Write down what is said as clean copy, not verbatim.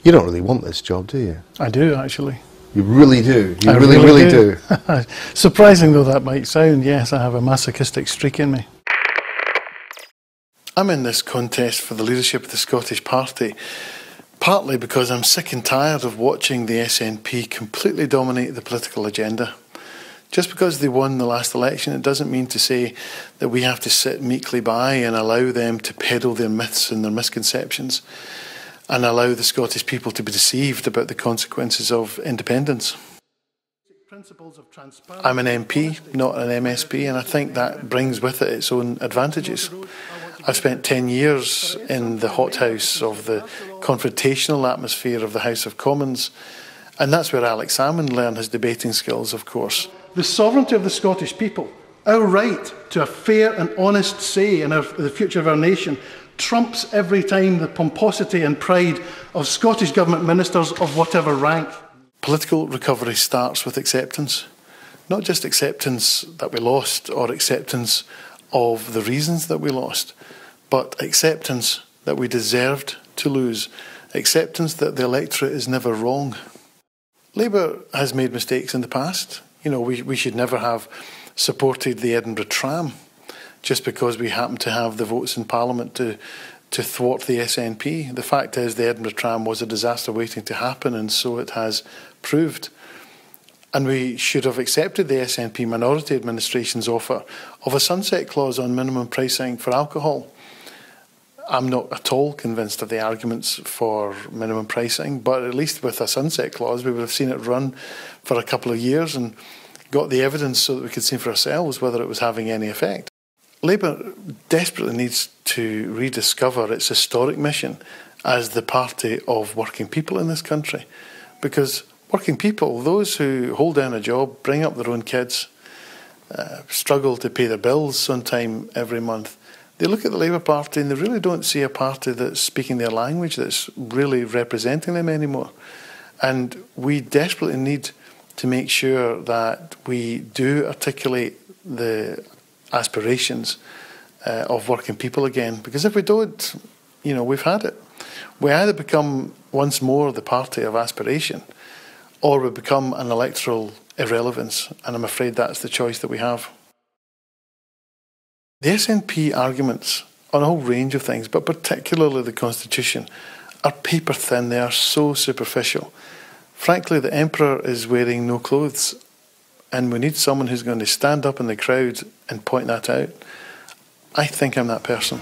You don't really want this job, do you? I do, actually. You really do? You I really do? Surprising though that might sound, yes, I have a masochistic streak in me. I'm in this contest for the leadership of the Scottish Party, partly because I'm sick and tired of watching the SNP completely dominate the political agenda. Just because they won the last election, it doesn't mean to say that we have to sit meekly by and allow them to peddle their myths and their misconceptions and allow the Scottish people to be deceived about the consequences of independence. I'm an MP, not an MSP, and I think that brings with it its own advantages. I've spent 10 years in the hothouse of the confrontational atmosphere of the House of Commons, and that's where Alex Salmond learned his debating skills, of course. The sovereignty of the Scottish people, our right to a fair and honest say in the future of our nation, trumps every time the pomposity and pride of Scottish Government ministers of whatever rank. Political recovery starts with acceptance. Not just acceptance that we lost or acceptance of the reasons that we lost, but acceptance that we deserved to lose, acceptance that the electorate is never wrong. Labour has made mistakes in the past. You know, we should never have supported the Edinburgh tram just because we happen to have the votes in Parliament to thwart the SNP. The fact is the Edinburgh tram was a disaster waiting to happen, and so it has proved. And we should have accepted the SNP minority administration's offer of a sunset clause on minimum pricing for alcohol. I'm not at all convinced of the arguments for minimum pricing, but at least with a sunset clause we would have seen it run for a couple of years and got the evidence so that we could see for ourselves whether it was having any effect. Labour desperately needs to rediscover its historic mission as the party of working people in this country, because working people, those who hold down a job, bring up their own kids, struggle to pay their bills sometime every month, they look at the Labour Party and they really don't see a party that's speaking their language, that's really representing them anymore. And we desperately need to make sure that we do articulate the aspirations of working people again. Because if we don't, you know, we've had it. We either become once more the party of aspiration, or we become an electoral irrelevance. And I'm afraid that's the choice that we have. The SNP arguments on a whole range of things, but particularly the Constitution, are paper thin. They are so superficial. Frankly, the Emperor is wearing no clothes, and we need someone who's going to stand up in the crowd and point that out. I think I'm that person.